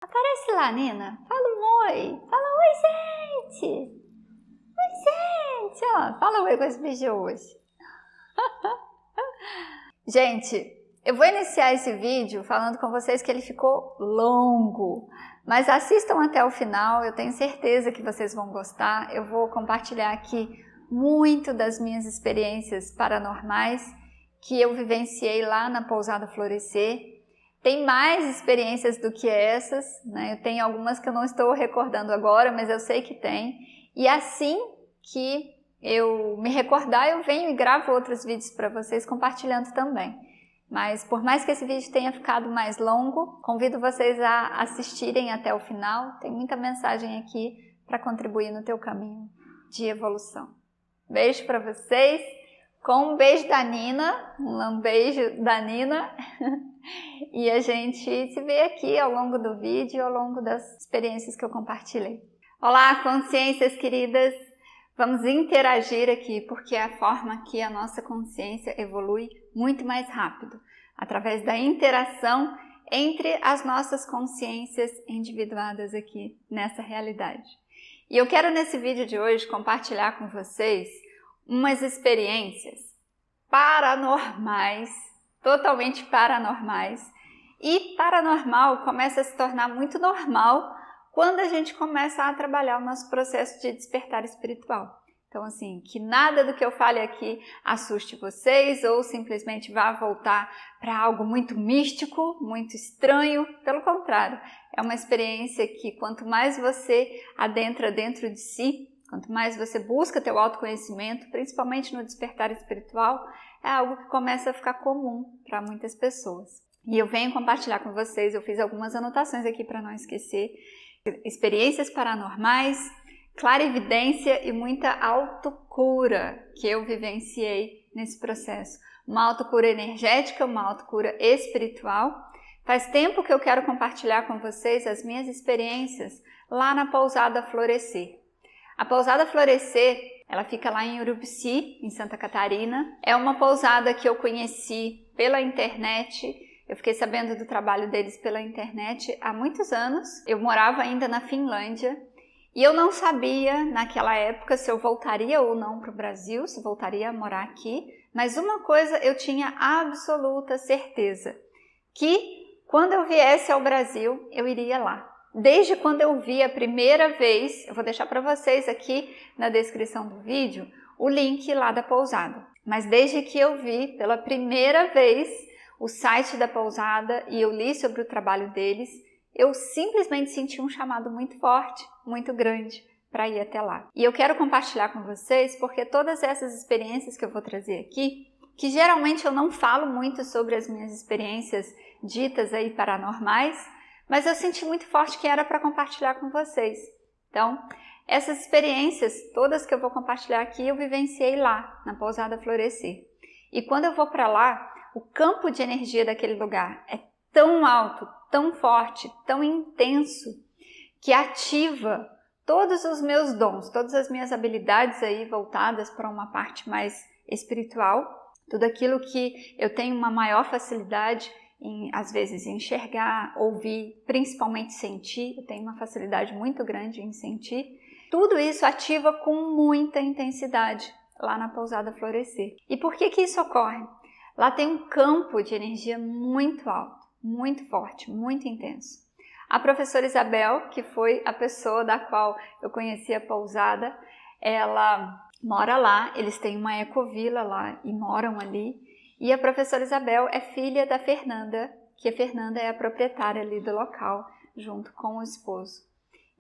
Aparece lá, Nina. Fala um oi. Fala oi, gente. Oi, gente. Ó, fala oi com esse bicho hoje. Gente, eu vou iniciar esse vídeo falando com vocês que ele ficou longo. Mas assistam até o final, eu tenho certeza que vocês vão gostar. Eu vou compartilhar aqui muito das minhas experiências paranormais que eu vivenciei lá na Pousada Florescer. Tem mais experiências do que essas, né? Eu tenho algumas que eu não estou recordando agora, mas eu sei que tem. E assim que eu me recordar, eu venho e gravo outros vídeos para vocês compartilhando também. Mas por mais que esse vídeo tenha ficado mais longo, convido vocês a assistirem até o final. Tem muita mensagem aqui para contribuir no teu caminho de evolução. Beijo para vocês, com um beijo da Nina, um beijo da Nina. E a gente se vê aqui ao longo do vídeo e ao longo das experiências que eu compartilhei. Olá, consciências queridas! Vamos interagir aqui, porque é a forma que a nossa consciência evolui muito mais rápido, através da interação entre as nossas consciências individuadas aqui nessa realidade. E eu quero nesse vídeo de hoje compartilhar com vocês umas experiências paranormais, totalmente paranormais, e paranormal começa a se tornar muito normal quando a gente começa a trabalhar o nosso processo de despertar espiritual. Então, assim, que nada do que eu fale aqui assuste vocês ou simplesmente vá voltar para algo muito místico, muito estranho. Pelo contrário, é uma experiência que quanto mais você adentra dentro de si, quanto mais você busca teu autoconhecimento, principalmente no despertar espiritual, é algo que começa a ficar comum para muitas pessoas. E eu venho compartilhar com vocês, eu fiz algumas anotações aqui para não esquecer, experiências paranormais, clarividência e muita autocura que eu vivenciei nesse processo. Uma autocura energética, uma autocura espiritual. Faz tempo que eu quero compartilhar com vocês as minhas experiências lá na Pousada Florescer. A Pousada Florescer, ela fica lá em Urubici, em Santa Catarina. É uma pousada que eu conheci pela internet. Eu fiquei sabendo do trabalho deles pela internet há muitos anos. Eu morava ainda na Finlândia e eu não sabia naquela época se eu voltaria ou não para o Brasil, se voltaria a morar aqui. Mas uma coisa eu tinha absoluta certeza, que quando eu viesse ao Brasil, eu iria lá. Desde quando eu vi a primeira vez, eu vou deixar para vocês aqui na descrição do vídeo o link lá da pousada. Mas desde que eu vi pela primeira vez o site da pousada e eu li sobre o trabalho deles, eu simplesmente senti um chamado muito forte, muito grande para ir até lá. E eu quero compartilhar com vocês porque todas essas experiências que eu vou trazer aqui, que geralmente eu não falo muito sobre as minhas experiências ditas aí paranormais, mas eu senti muito forte que era para compartilhar com vocês. Então, essas experiências todas que eu vou compartilhar aqui, eu vivenciei lá, na Pousada Florescer. E quando eu vou para lá, o campo de energia daquele lugar é tão alto, tão forte, tão intenso, que ativa todos os meus dons, todas as minhas habilidades aí voltadas para uma parte mais espiritual, tudo aquilo que eu tenho uma maior facilidade em, às vezes, enxergar, ouvir, principalmente sentir. Eu tenho uma facilidade muito grande em sentir. Tudo isso ativa com muita intensidade lá na Pousada Florescer. E por que que isso ocorre? Lá tem um campo de energia muito alto, muito forte, muito intenso. A professora Isabel, que foi a pessoa da qual eu conheci a pousada, ela mora lá, eles têm uma ecovila lá e moram ali. E a professora Isabel é filha da Fernanda, que a Fernanda é a proprietária ali do local, junto com o esposo.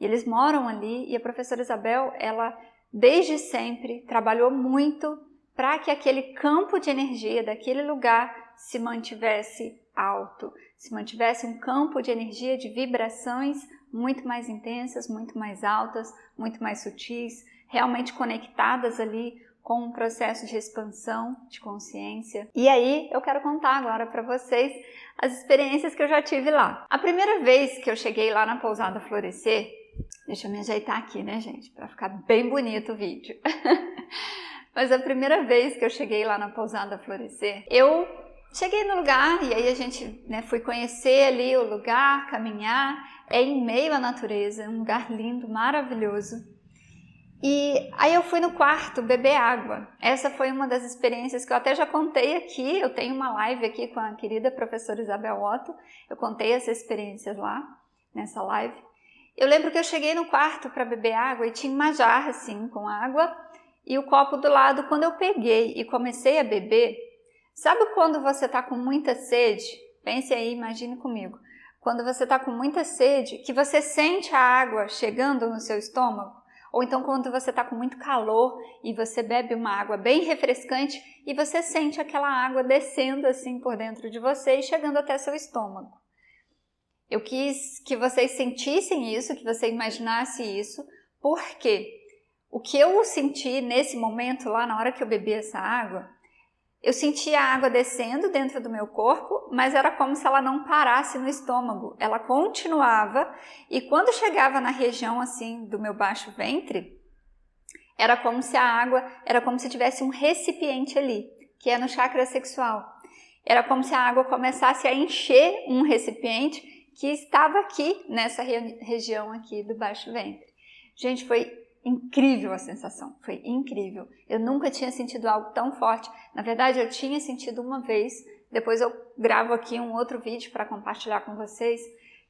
E eles moram ali e a professora Isabel, ela desde sempre trabalhou muito para que aquele campo de energia daquele lugar se mantivesse alto, se mantivesse um campo de energia, de vibrações muito mais intensas, muito mais altas, muito mais sutis, realmente conectadas ali com um processo de expansão de consciência. E aí eu quero contar agora para vocês as experiências que eu já tive lá. A primeira vez que eu cheguei lá na Pousada Florescer, deixa eu me ajeitar aqui, né, gente, para ficar bem bonito o vídeo. Mas a primeira vez que eu cheguei lá na Pousada Florescer, eu cheguei no lugar e aí a gente fui conhecer ali o lugar, caminhar. é em meio à natureza, um lugar lindo, maravilhoso. E aí eu fui no quarto beber água. Essa foi uma das experiências que eu até já contei aqui. Eu tenho uma live aqui com a querida professora Isabel Otto. Eu contei essas experiências lá, nessa live. Eu lembro que eu cheguei no quarto para beber água e tinha uma jarra assim com água e o copo do lado. Quando eu peguei e comecei a beber, sabe quando você está com muita sede? Pense aí, imagine comigo. Quando você está com muita sede, que você sente a água chegando no seu estômago? Ou então quando você está com muito calor e você bebe uma água bem refrescante e você sente aquela água descendo assim por dentro de você e chegando até seu estômago. Eu quis que vocês sentissem isso, que você imaginasse isso, porque o que eu senti nesse momento lá na hora que eu bebi essa água, eu senti a água descendo dentro do meu corpo, mas era como se ela não parasse no estômago. Ela continuava e quando chegava na região assim do meu baixo ventre, era como se a água, era como se tivesse um recipiente ali, que é no chakra sexual. Era como se a água começasse a encher um recipiente que estava aqui nessa região aqui do baixo ventre. Gente, foi incrível a sensação, foi incrível. Eu nunca tinha sentido algo tão forte. Na verdade, eu tinha sentido uma vez, depois eu gravo aqui um outro vídeo para compartilhar com vocês,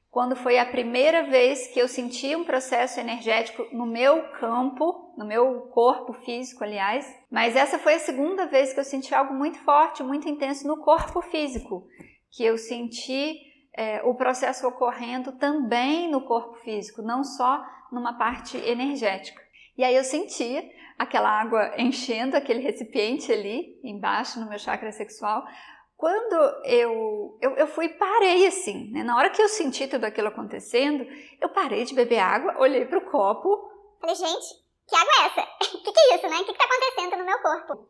quando foi a primeira vez que eu senti um processo energético no meu campo, no meu corpo físico, aliás. Mas essa foi a segunda vez que eu senti algo muito forte, muito intenso no corpo físico, que eu senti o processo ocorrendo também no corpo físico, não só numa parte energética. E aí eu sentia aquela água enchendo aquele recipiente ali embaixo no meu chakra sexual. Quando eu fui e parei assim, né? Na hora que eu senti tudo aquilo acontecendo, eu parei de beber água, olhei para o copo. Falei, gente, que água é essa? Que é isso, né? O que tá acontecendo no meu corpo?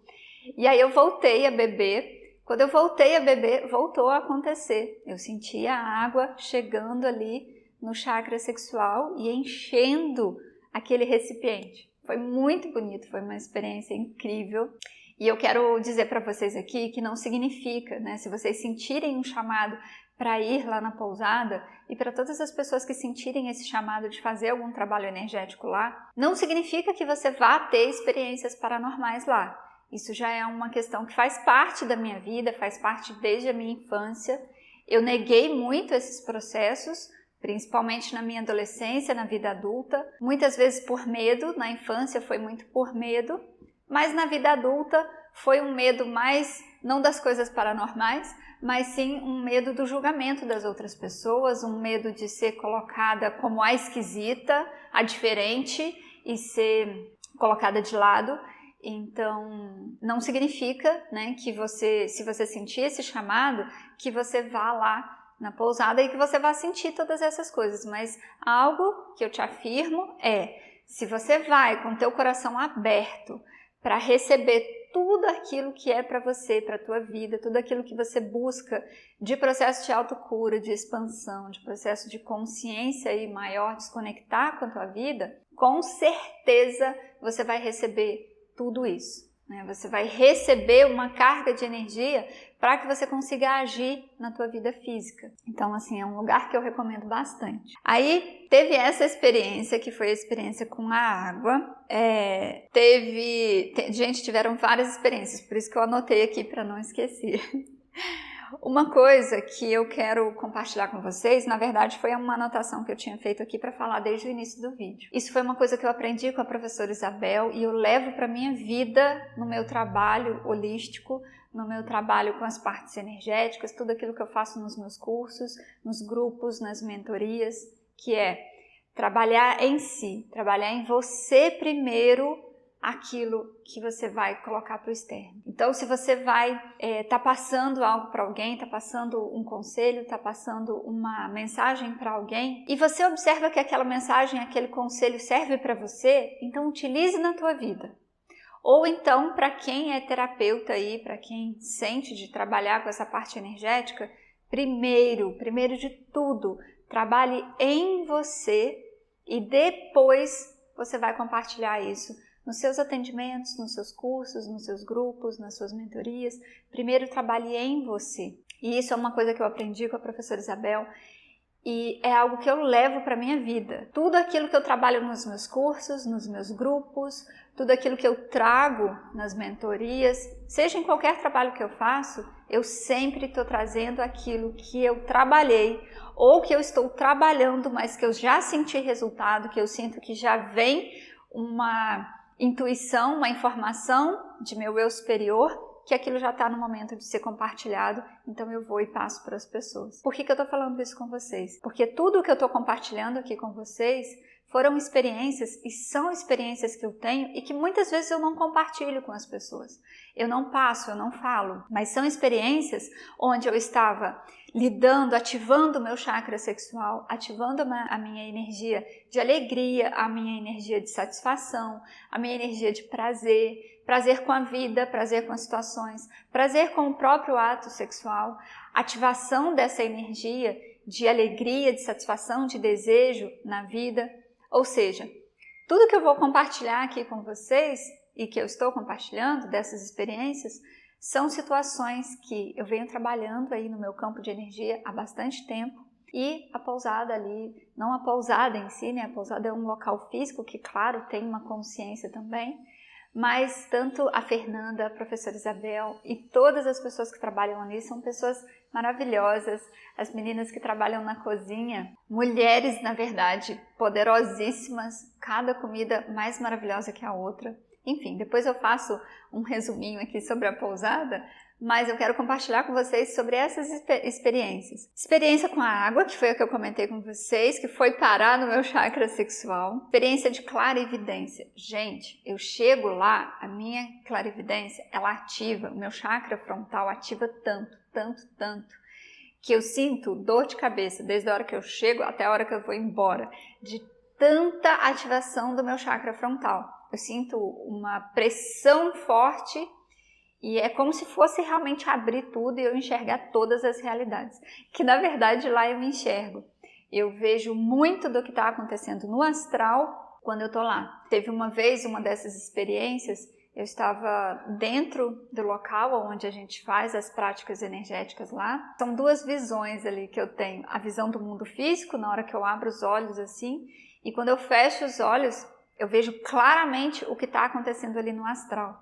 E aí eu voltei a beber. Quando eu voltei a beber, voltou a acontecer. Eu senti a água chegando ali no chakra sexual e enchendo aquele recipiente. Foi muito bonito, foi uma experiência incrível. E eu quero dizer para vocês aqui que não significa, né? Se vocês sentirem um chamado para ir lá na pousada e para todas as pessoas que sentirem esse chamado de fazer algum trabalho energético lá, não significa que você vá ter experiências paranormais lá. Isso já é uma questão que faz parte da minha vida, faz parte desde a minha infância. Eu neguei muito esses processos, principalmente na minha adolescência, na vida adulta. Muitas vezes por medo, na infância foi muito por medo, mas na vida adulta foi um medo mais, não das coisas paranormais, mas sim um medo do julgamento das outras pessoas, um medo de ser colocada como a esquisita, a diferente e ser colocada de lado. Então, não significa, né, que você, se você sentir esse chamado, que você vá lá na pousada e que você vá sentir todas essas coisas. Mas algo que eu te afirmo é, se você vai com teu coração aberto para receber tudo aquilo que é para você, para a tua vida, tudo aquilo que você busca de processo de autocura, de expansão, de processo de consciência aí maior, desconectar com a tua vida, com certeza você vai receber tudo isso, né? Você vai receber uma carga de energia para que você consiga agir na tua vida física. Então, assim, é um lugar que eu recomendo bastante. Aí, teve essa experiência, que foi a experiência com a água. Gente, tiveram várias experiências, por isso que eu anotei aqui para não esquecer. Uma coisa que eu quero compartilhar com vocês, na verdade foi uma anotação que eu tinha feito aqui para falar desde o início do vídeo. Isso foi uma coisa que eu aprendi com a professora Isabel e eu levo para minha vida no meu trabalho holístico, no meu trabalho com as partes energéticas, tudo aquilo que eu faço nos meus cursos, nos grupos, nas mentorias, que é trabalhar em si, trabalhar em você primeiro, aquilo que você vai colocar para o externo. Então, se você vai tá passando algo para alguém, tá passando um conselho, tá passando uma mensagem para alguém, e você observa que aquela mensagem, aquele conselho serve para você, então utilize na tua vida. Ou então, para quem é terapeuta aí, para quem sente de trabalhar com essa parte energética, primeiro de tudo, trabalhe em você e depois você vai compartilhar isso nos seus atendimentos, nos seus cursos, nos seus grupos, nas suas mentorias. Primeiro trabalhe em você. E isso é uma coisa que eu aprendi com a professora Isabel e é algo que eu levo para minha vida. Tudo aquilo que eu trabalho nos meus cursos, nos meus grupos, tudo aquilo que eu trago nas mentorias, seja em qualquer trabalho que eu faço, eu sempre estou trazendo aquilo que eu trabalhei ou que eu estou trabalhando, mas que eu já senti resultado, que eu sinto que já vem uma intuição, uma informação de meu eu superior, que aquilo já está no momento de ser compartilhado, então eu vou e passo para as pessoas. Por que eu estou falando isso com vocês? Porque tudo o que eu estou compartilhando aqui com vocês foram experiências e são experiências que eu tenho e que muitas vezes eu não compartilho com as pessoas. Eu não passo, eu não falo, mas são experiências onde eu estava lidando, ativando o meu chakra sexual, ativando a minha energia de alegria, a minha energia de satisfação, a minha energia de prazer, prazer com a vida, prazer com as situações, prazer com o próprio ato sexual, ativação dessa energia de alegria, de satisfação, de desejo na vida. Ou seja, tudo que eu vou compartilhar aqui com vocês e que eu estou compartilhando dessas experiências são situações que eu venho trabalhando aí no meu campo de energia há bastante tempo. E a pousada ali, não a pousada em si, né? A pousada é um local físico que, claro, tem uma consciência também, mas tanto a Fernanda, a professora Isabel e todas as pessoas que trabalham ali são pessoas maravilhosas. As meninas que trabalham na cozinha, mulheres, na verdade, poderosíssimas, cada comida mais maravilhosa que a outra. Enfim, depois eu faço um resuminho aqui sobre a pousada, mas eu quero compartilhar com vocês sobre essas experiências. Experiência com a água, que foi a que eu comentei com vocês, que foi parar no meu chakra sexual. Experiência de clarividência. Gente, eu chego lá, a minha clarividência, ela ativa, o meu chakra frontal ativa tanto, que eu sinto dor de cabeça desde a hora que eu chego até a hora que eu vou embora, de tanta ativação do meu chakra frontal. Eu sinto uma pressão forte e é como se fosse realmente abrir tudo e eu enxergar todas as realidades. Que na verdade lá eu enxergo. Eu vejo muito do que está acontecendo no astral quando eu estou lá. Teve uma vez, uma dessas experiências, eu estava dentro do local onde a gente faz as práticas energéticas lá. São duas visões ali que eu tenho. A visão do mundo físico, na hora que eu abro os olhos assim, e quando eu fecho os olhos, eu vejo claramente o que está acontecendo ali no astral.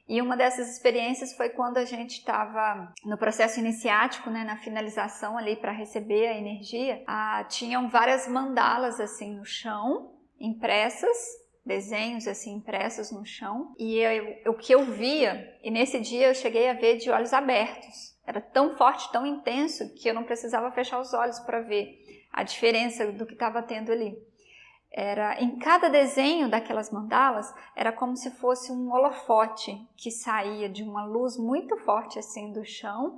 E uma dessas experiências foi quando a gente estava no processo iniciático, né, na finalização ali para receber a energia. Tinham várias mandalas assim no chão, impressas, desenhos assim impressos no chão. E o que eu via, e nesse dia eu cheguei a ver de olhos abertos. Era tão forte, tão intenso, que eu não precisava fechar os olhos para ver a diferença do que estava tendo ali. Em cada desenho daquelas mandalas, era como se fosse um holofote que saía de uma luz muito forte assim do chão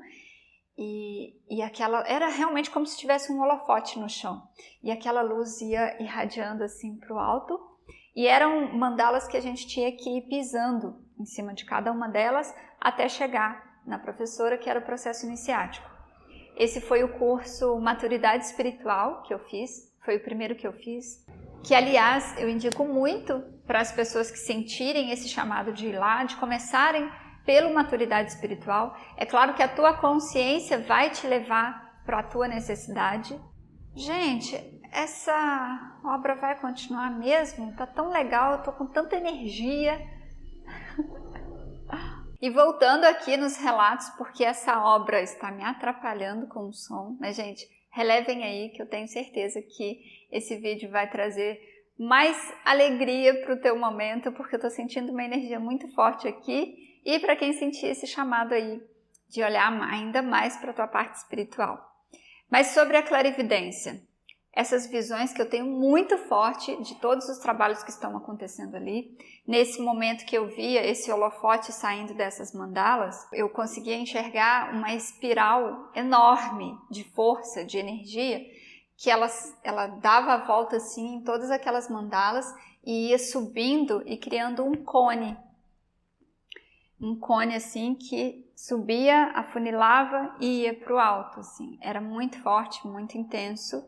e aquela era realmente como se tivesse um holofote no chão e aquela luz ia irradiando assim para o alto e eram mandalas que a gente tinha que ir pisando em cima de cada uma delas até chegar na professora, que era o processo iniciático. Esse foi o curso Maturidade Espiritual que eu fiz, foi o primeiro que eu fiz. Que, aliás, eu indico muito para as pessoas que sentirem esse chamado de ir lá, de começarem pela maturidade espiritual. É claro que a tua consciência vai te levar para a tua necessidade. Gente, essa obra vai continuar mesmo? Tá tão legal, eu tô com tanta energia. E voltando aqui nos relatos, porque essa obra está me atrapalhando com o som, mas, gente, relevem aí que eu tenho certeza que esse vídeo vai trazer mais alegria para o teu momento, porque eu estou sentindo uma energia muito forte aqui. E para quem sentir esse chamado aí de olhar ainda mais para a tua parte espiritual. Mas sobre a clarividência, essas visões que eu tenho muito forte de todos os trabalhos que estão acontecendo ali. Nesse momento que eu via esse holofote saindo dessas mandalas, eu conseguia enxergar uma espiral enorme de força, de energia, que ela dava a volta assim em todas aquelas mandalas e ia subindo e criando um cone assim que subia, afunilava e ia para o alto, assim. Era muito forte, muito intenso.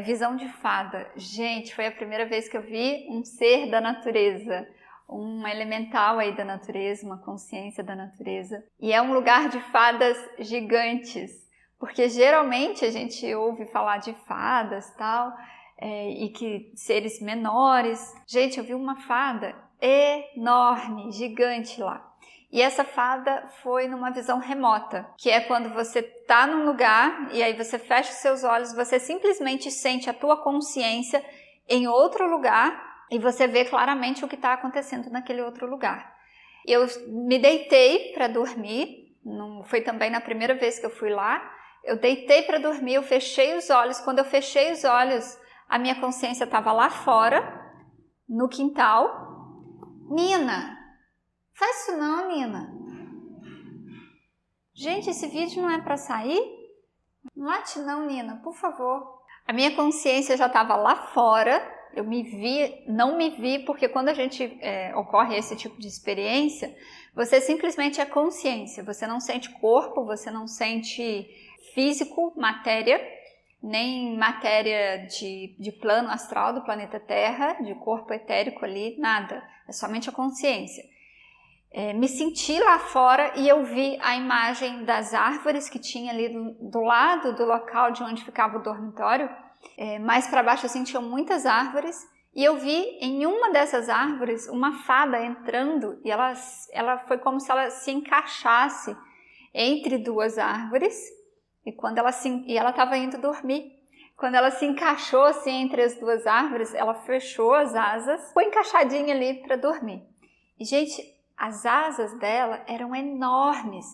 Visão de fada. Gente, foi a primeira vez que eu vi um ser da natureza, um elemental aí da natureza, uma consciência da natureza. E é um lugar de fadas gigantes, Porque geralmente a gente ouve falar de fadas e tal, e que seres menores. Gente, eu vi uma fada enorme, gigante lá. E essa fada foi numa visão remota, que é quando você tá num lugar e aí você fecha os seus olhos, você simplesmente sente a tua consciência em outro lugar e você vê claramente o que está acontecendo naquele outro lugar. Eu me deitei para dormir, não foi também na primeira vez que eu fui lá, eu deitei para dormir, eu fechei os olhos, quando eu fechei os olhos, a minha consciência estava lá fora, no quintal. Nina, faz isso não, Nina. Gente, esse vídeo não é para sair? Não late não, Nina, por favor. A minha consciência já estava lá fora, eu não me vi, porque quando a gente ocorre esse tipo de experiência, você simplesmente é consciência, você não sente corpo, você não sente físico, matéria, nem matéria de plano astral do planeta Terra, de corpo etérico ali, nada, é somente a consciência. Me senti lá fora e eu vi a imagem das árvores que tinha ali do lado do local de onde ficava o dormitório. Mais para baixo assim tinham muitas árvores e eu vi em uma dessas árvores uma fada entrando e ela foi como se ela se encaixasse entre duas árvores e ela estava indo dormir. Quando ela se encaixou assim entre as duas árvores, ela fechou as asas, foi encaixadinha ali para dormir. E gente, as asas dela eram enormes,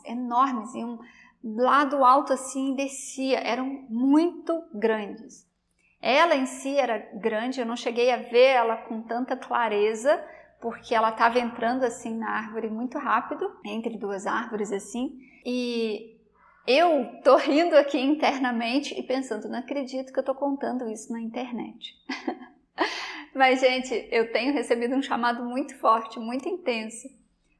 iam lá do alto assim, descia, eram muito grandes. Ela em si era grande, eu não cheguei a ver ela com tanta clareza, porque ela estava entrando assim na árvore muito rápido, entre duas árvores assim, e eu tô rindo aqui internamente e pensando, não acredito que eu tô contando isso na internet. Mas gente, eu tenho recebido um chamado muito forte, muito intenso,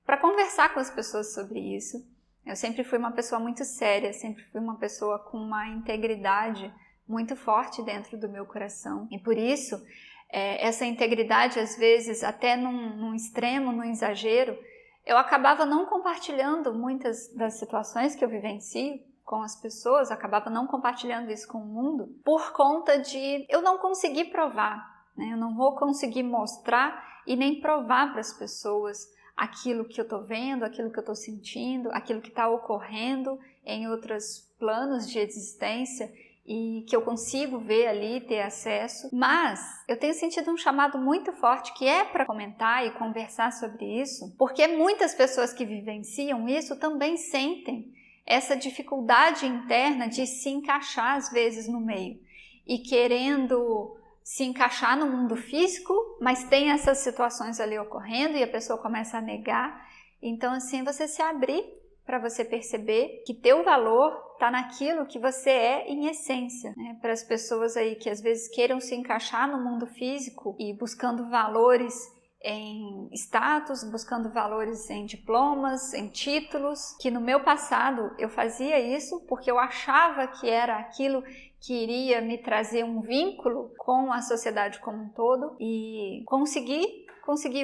para conversar com as pessoas sobre isso. Eu sempre fui uma pessoa muito séria, sempre fui uma pessoa com uma integridade muito forte dentro do meu coração. E por isso, essa integridade, às vezes, até num extremo, num exagero, eu acabava não compartilhando muitas das situações que eu vivencio com as pessoas, acabava não compartilhando isso com o mundo, por conta de eu não conseguir provar, né? Eu não vou conseguir mostrar e nem provar para as pessoas aquilo que eu estou vendo, aquilo que eu estou sentindo, aquilo que está ocorrendo em outros planos de existência e que eu consigo ver ali, ter acesso. Mas eu tenho sentido um chamado muito forte que é para comentar e conversar sobre isso, porque muitas pessoas que vivenciam isso também sentem essa dificuldade interna de se encaixar às vezes no meio e querendo se encaixar no mundo físico, mas tem essas situações ali ocorrendo e a pessoa começa a negar. Então, assim, você se abrir para você perceber que teu valor está naquilo que você é em essência, né? Para as pessoas aí que às vezes queiram se encaixar no mundo físico e buscando valores em status, buscando valores em diplomas, em títulos, que no meu passado eu fazia isso porque eu achava que era aquilo que iria me trazer um vínculo com a sociedade como um todo e consegui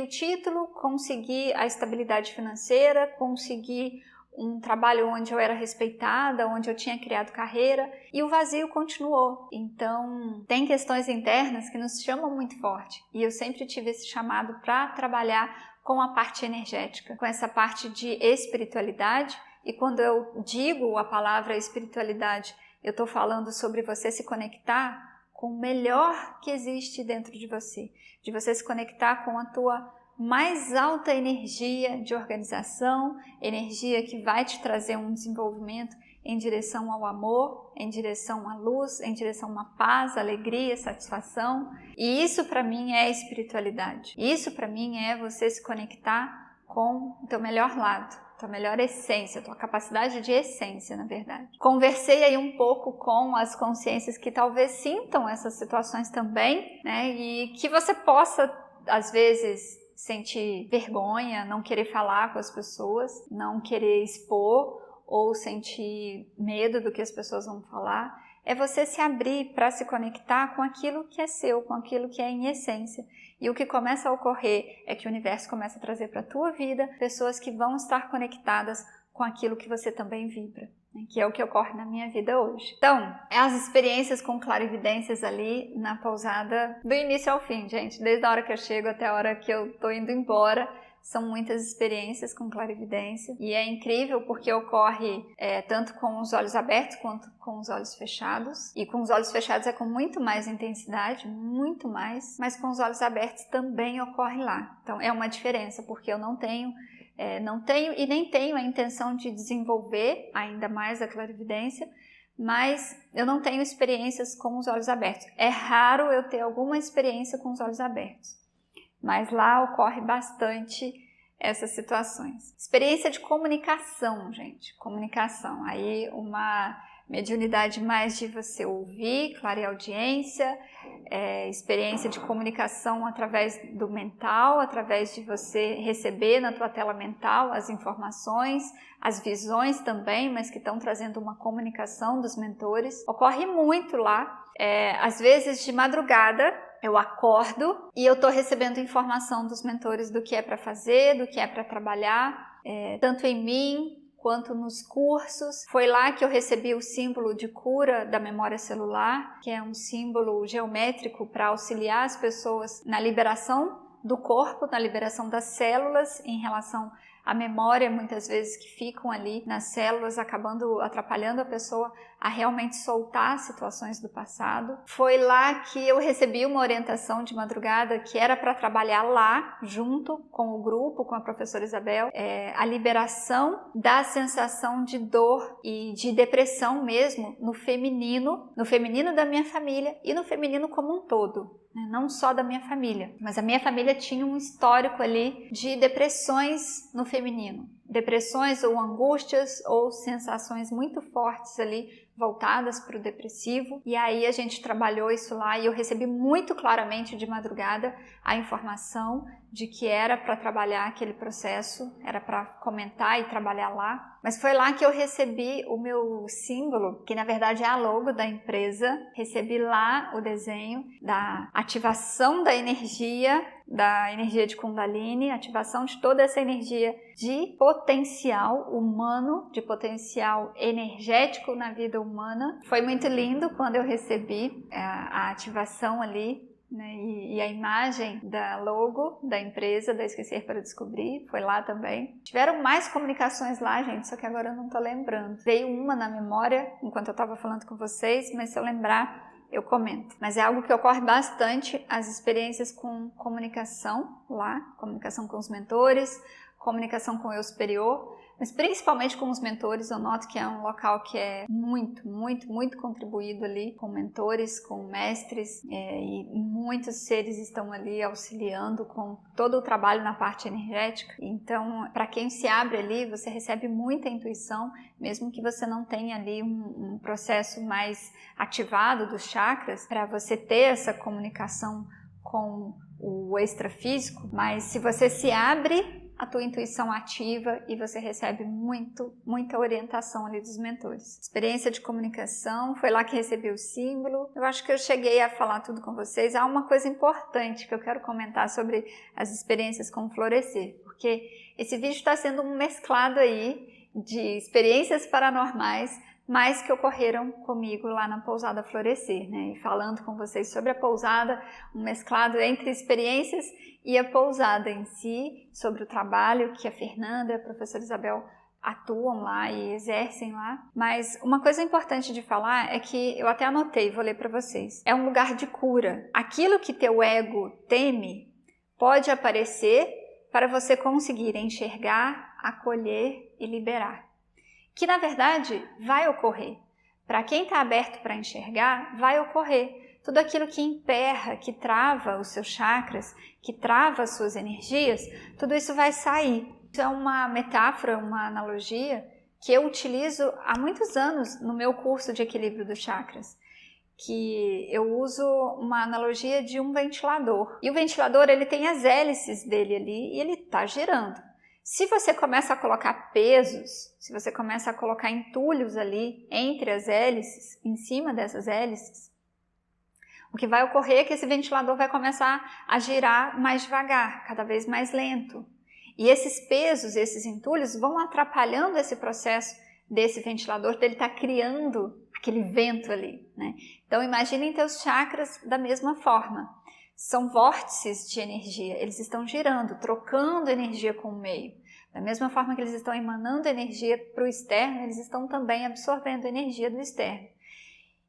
o título, consegui a estabilidade financeira, consegui um trabalho onde eu era respeitada, onde eu tinha criado carreira e o vazio continuou. Então, tem questões internas que nos chamam muito forte e eu sempre tive esse chamado para trabalhar com a parte energética, com essa parte de espiritualidade. E quando eu digo a palavra espiritualidade, eu estou falando sobre você se conectar com o melhor que existe dentro de você se conectar com a tua mais alta energia de organização, energia que vai te trazer um desenvolvimento em direção ao amor, em direção à luz, em direção a uma paz, alegria, satisfação. E isso para mim é espiritualidade. Isso para mim é você se conectar com o teu melhor lado, tua melhor essência, tua capacidade de essência, na verdade. Conversei aí um pouco com as consciências que talvez sintam essas situações também, né? E que você possa, às vezes, sentir vergonha, não querer falar com as pessoas, não querer expor ou sentir medo do que as pessoas vão falar. É você se abrir para se conectar com aquilo que é seu, com aquilo que é em essência. E o que começa a ocorrer é que o universo começa a trazer para a tua vida pessoas que vão estar conectadas com aquilo que você também vibra. que é o que ocorre na minha vida hoje. Então, as experiências com clarividências ali na pousada, do início ao fim, gente, desde a hora que eu chego até a hora que eu tô indo embora, são muitas experiências com clarividência e é incrível porque ocorre tanto com os olhos abertos quanto com os olhos fechados. E com os olhos fechados é com muito mais intensidade, muito mais, mas com os olhos abertos também ocorre lá. Então é uma diferença porque eu não tenho e nem tenho a intenção de desenvolver ainda mais a clarividência, mas eu não tenho experiências com os olhos abertos. É raro eu ter alguma experiência com os olhos abertos, mas lá ocorre bastante essas situações. Experiência de comunicação, gente. Comunicação. Aí uma mediunidade mais de você ouvir, clareaudiência, experiência de comunicação através do mental, através de você receber na tua tela mental as informações, as visões também, mas que estão trazendo uma comunicação dos mentores. Ocorre muito lá, às vezes de madrugada, eu acordo e eu estou recebendo informação dos mentores do que é para fazer, do que é para trabalhar, tanto em mim quanto nos cursos. Foi lá que eu recebi o símbolo de cura da memória celular, que é um símbolo geométrico para auxiliar as pessoas na liberação do corpo, na liberação das células em relação à memória, muitas vezes que ficam ali nas células, acabando atrapalhando a pessoa a realmente soltar situações do passado. Foi lá que eu recebi uma orientação de madrugada que era para trabalhar lá, junto com o grupo, com a professora Isabel, a liberação da sensação de dor e de depressão mesmo no feminino da minha família e no feminino como um todo. Não só da minha família, mas a minha família tinha um histórico ali de depressões no feminino. Depressões ou angústias ou sensações muito fortes ali voltadas para o depressivo, e aí a gente trabalhou isso lá e eu recebi muito claramente de madrugada a informação de que era para trabalhar aquele processo, era para comentar e trabalhar lá. Mas foi lá que eu recebi o meu símbolo, que na verdade é a logo da empresa. Recebi lá o desenho da ativação da energia de Kundalini, ativação de toda essa energia de potencial humano, de potencial energético na vida humana. Foi muito lindo quando eu recebi a ativação ali, né, e a imagem da logo da empresa, da Esquecer para Descobrir, foi lá também. Tiveram mais comunicações lá, gente, só que agora eu não tô lembrando. Veio uma na memória enquanto eu estava falando com vocês, mas se eu lembrar, eu comento. Mas é algo que ocorre bastante, as experiências com comunicação lá, comunicação com os mentores, comunicação com o eu superior, mas principalmente com os mentores. Eu noto que é um local que é muito, muito, muito contribuído ali, com mentores, com mestres, e muitos seres estão ali auxiliando com todo o trabalho na parte energética. Então, para quem se abre ali, você recebe muita intuição, mesmo que você não tenha ali um processo mais ativado dos chakras, para você ter essa comunicação com o extrafísico, mas se você se abre, a tua intuição ativa e você recebe muita orientação ali dos mentores. Experiência de comunicação, foi lá que recebi o símbolo. Eu acho que eu cheguei a falar tudo com vocês. Há uma coisa importante que eu quero comentar sobre as experiências com o florescer, porque esse vídeo está sendo um mesclado aí de experiências paranormais, mas que ocorreram comigo lá na Pousada Florescer, né? E falando com vocês sobre a pousada, um mesclado entre experiências e a pousada em si, sobre o trabalho que a Fernanda e a professora Isabel atuam lá e exercem lá. Mas uma coisa importante de falar é que eu até anotei, vou ler para vocês. É um lugar de cura. Aquilo que teu ego teme pode aparecer para você conseguir enxergar, acolher e liberar. Que na verdade vai ocorrer. Para quem está aberto para enxergar, vai ocorrer. Tudo aquilo que emperra, que trava os seus chakras, que trava as suas energias, tudo isso vai sair. Isso é uma metáfora, uma analogia que eu utilizo há muitos anos no meu curso de equilíbrio dos chakras, que eu uso uma analogia de um ventilador. E o ventilador, ele tem as hélices dele ali e ele está girando. Se você começa a colocar pesos, se você começa a colocar entulhos ali entre as hélices, em cima dessas hélices, o que vai ocorrer é que esse ventilador vai começar a girar mais devagar, cada vez mais lento. E esses pesos, esses entulhos vão atrapalhando esse processo desse ventilador, dele estar criando aquele vento ali, né? Então imaginem teus chakras da mesma forma. São vórtices de energia, eles estão girando, trocando energia com o meio. Da mesma forma que eles estão emanando energia para o externo, eles estão também absorvendo energia do externo.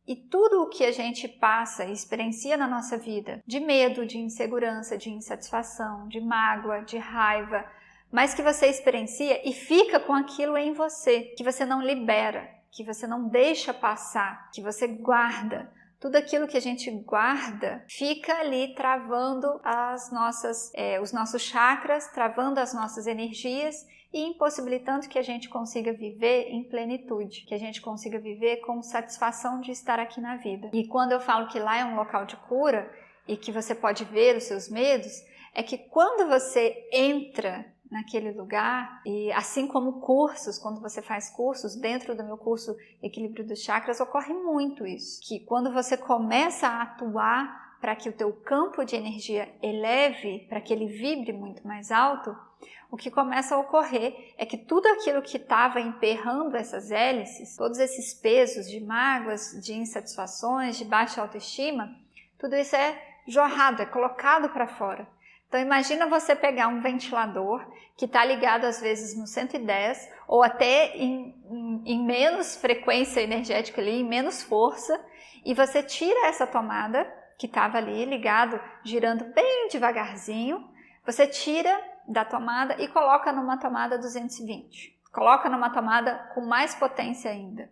E tudo o que a gente passa e experiencia na nossa vida, de medo, de insegurança, de insatisfação, de mágoa, de raiva, mas que você experiencia e fica com aquilo em você, que você não libera, que você não deixa passar, que você guarda. Tudo aquilo que a gente guarda fica ali travando os nossos chakras, travando as nossas energias e impossibilitando que a gente consiga viver em plenitude, que a gente consiga viver com satisfação de estar aqui na vida. E quando eu falo que lá é um local de cura e que você pode ver os seus medos, é que quando você entra naquele lugar, e assim como cursos, quando você faz cursos, dentro do meu curso Equilíbrio dos Chakras, ocorre muito isso, que quando você começa a atuar para que o teu campo de energia eleve, para que ele vibre muito mais alto, o que começa a ocorrer é que tudo aquilo que estava emperrando essas hélices, todos esses pesos de mágoas, de insatisfações, de baixa autoestima, tudo isso é jorrado, é colocado para fora. Então imagina você pegar um ventilador que está ligado às vezes no 110 ou até em menos frequência energética ali, em menos força, e você tira essa tomada que estava ali ligado, girando bem devagarzinho, você tira da tomada e coloca numa tomada 220. Coloca numa tomada com mais potência ainda.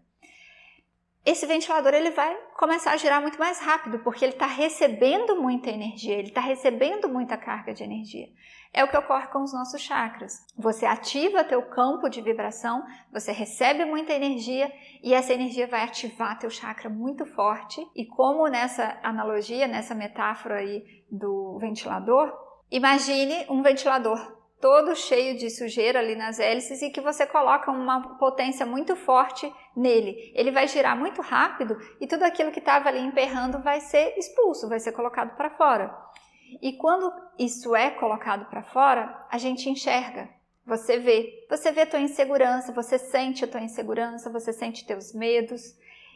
Esse ventilador ele vai começar a girar muito mais rápido, porque ele está recebendo muita energia, ele está recebendo muita carga de energia. É o que ocorre com os nossos chakras. Você ativa teu campo de vibração, você recebe muita energia e essa energia vai ativar teu chakra muito forte. E como nessa analogia, nessa metáfora aí do ventilador, imagine um ventilador todo cheio de sujeira ali nas hélices e que você coloca uma potência muito forte nele. Ele vai girar muito rápido e tudo aquilo que estava ali emperrando vai ser expulso, vai ser colocado para fora. E quando isso é colocado para fora, a gente enxerga, você vê tua insegurança, você sente a tua insegurança, você sente teus medos.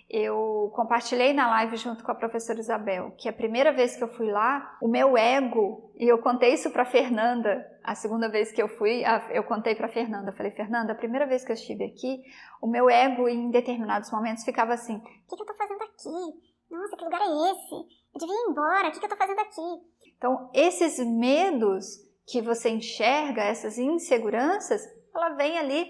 Eu compartilhei na live junto com a professora Isabel que a primeira vez que eu fui lá, o meu ego, e eu contei isso para Fernanda, a segunda vez que eu fui, eu contei para Fernanda, falei, Fernanda, a primeira vez que eu estive aqui, o meu ego em determinados momentos ficava assim, o que eu tô fazendo aqui? Nossa, que lugar é esse? Eu devia ir embora, o que eu tô fazendo aqui? Então, esses medos que você enxerga, essas inseguranças, ela vem ali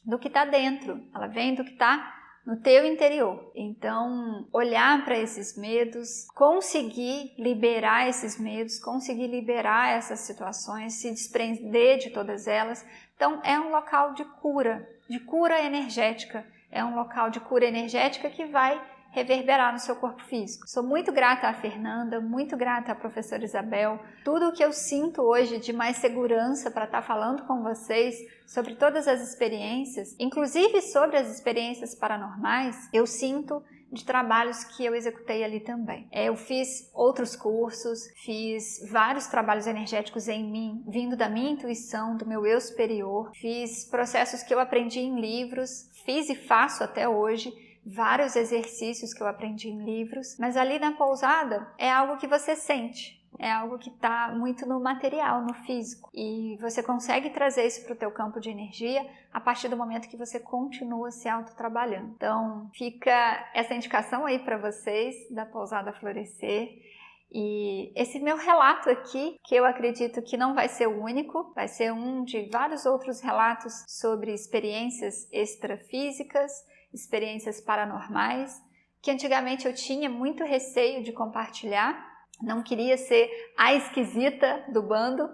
do que está dentro, ela vem do que está no teu interior. Então, olhar para esses medos, conseguir liberar esses medos, conseguir liberar essas situações, se desprender de todas elas. Então, é um local de cura energética. É um local de cura energética que vai reverberar no seu corpo físico. Sou muito grata à Fernanda, muito grata à professora Isabel. Tudo o que eu sinto hoje de mais segurança para estar falando com vocês sobre todas as experiências, inclusive sobre as experiências paranormais, eu sinto de trabalhos que eu executei ali também. Eu fiz outros cursos, fiz vários trabalhos energéticos em mim, vindo da minha intuição, do meu eu superior, fiz processos que eu aprendi em livros, fiz e faço até hoje, vários exercícios que eu aprendi em livros, mas ali na pousada é algo que você sente, é algo que está muito no material, no físico, e você consegue trazer isso para o teu campo de energia a partir do momento que você continua se autotrabalhando. Então fica essa indicação aí para vocês da Pousada Florescer. E esse meu relato aqui, que eu acredito que não vai ser o único, vai ser um de vários outros relatos sobre experiências extrafísicas, experiências paranormais, que antigamente eu tinha muito receio de compartilhar, não queria ser a esquisita do bando,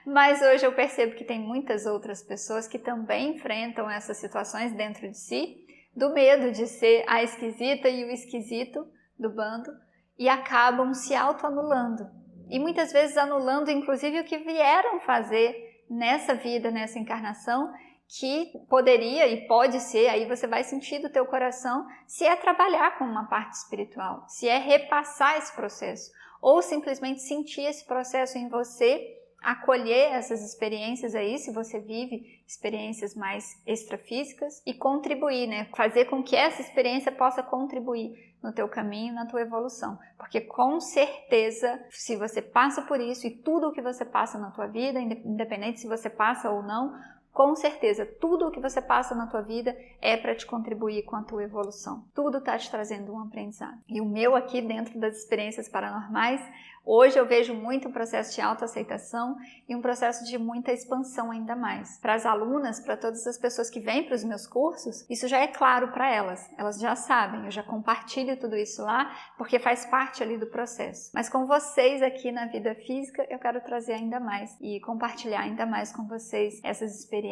mas hoje eu percebo que tem muitas outras pessoas que também enfrentam essas situações dentro de si, do medo de ser a esquisita e o esquisito do bando, e acabam se autoanulando. E muitas vezes anulando inclusive o que vieram fazer nessa vida, nessa encarnação, que poderia e pode ser, aí você vai sentir do teu coração, se é trabalhar com uma parte espiritual, se é repassar esse processo, ou simplesmente sentir esse processo em você acolher essas experiências aí, se você vive experiências mais extrafísicas, e contribuir, né? Fazer com que essa experiência possa contribuir no teu caminho, na tua evolução. Porque com certeza, se você passa por isso e tudo o que você passa na tua vida, independente se você passa ou não, com certeza, tudo o que você passa na tua vida é para te contribuir com a tua evolução. Tudo está te trazendo um aprendizado. E o meu aqui, dentro das experiências paranormais, hoje eu vejo muito um processo de autoaceitação e um processo de muita expansão ainda mais. Para as alunas, para todas as pessoas que vêm para os meus cursos, isso já é claro para elas. Elas já sabem, eu já compartilho tudo isso lá, porque faz parte ali do processo. Mas com vocês aqui na vida física, eu quero trazer ainda mais e compartilhar ainda mais com vocês essas experiências,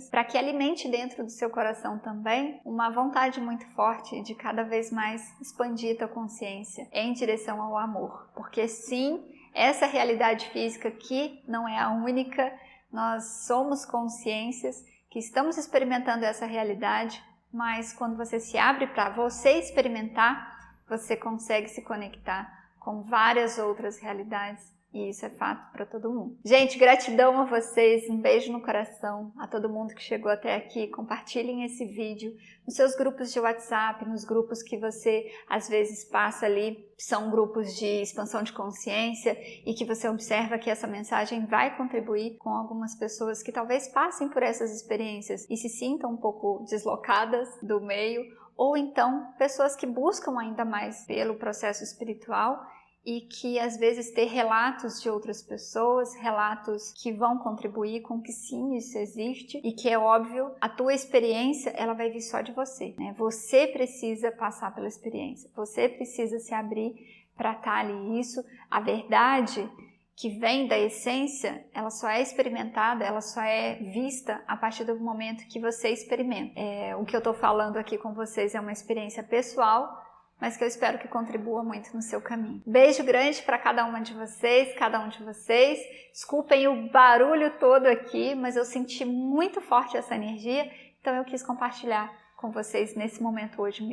para que alimente dentro do seu coração também uma vontade muito forte de cada vez mais expandir a tua consciência em direção ao amor. Porque sim, essa realidade física aqui não é a única, nós somos consciências que estamos experimentando essa realidade, mas quando você se abre para você experimentar, você consegue se conectar com várias outras realidades. E isso é fato para todo mundo. Gente, gratidão a vocês, um beijo no coração, a todo mundo que chegou até aqui. Compartilhem esse vídeo nos seus grupos de WhatsApp, nos grupos que você às vezes passa ali, são grupos de expansão de consciência e que você observa que essa mensagem vai contribuir com algumas pessoas que talvez passem por essas experiências e se sintam um pouco deslocadas do meio, ou então pessoas que buscam ainda mais pelo processo espiritual e que às vezes ter relatos de outras pessoas, relatos que vão contribuir com que sim, isso existe e que é óbvio, a tua experiência ela vai vir só de você, né? Você precisa passar pela experiência, você precisa se abrir para estar ali. Isso, a verdade que vem da essência, ela só é experimentada, ela só é vista a partir do momento que você experimenta. O que eu estou falando aqui com vocês é uma experiência pessoal, mas que eu espero que contribua muito no seu caminho. Beijo grande para cada uma de vocês, cada um de vocês. Desculpem o barulho todo aqui, mas eu senti muito forte essa energia, então eu quis compartilhar com vocês nesse momento hoje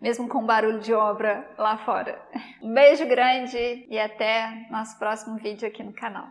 mesmo com barulho de obra lá fora. Um beijo grande e até nosso próximo vídeo aqui no canal.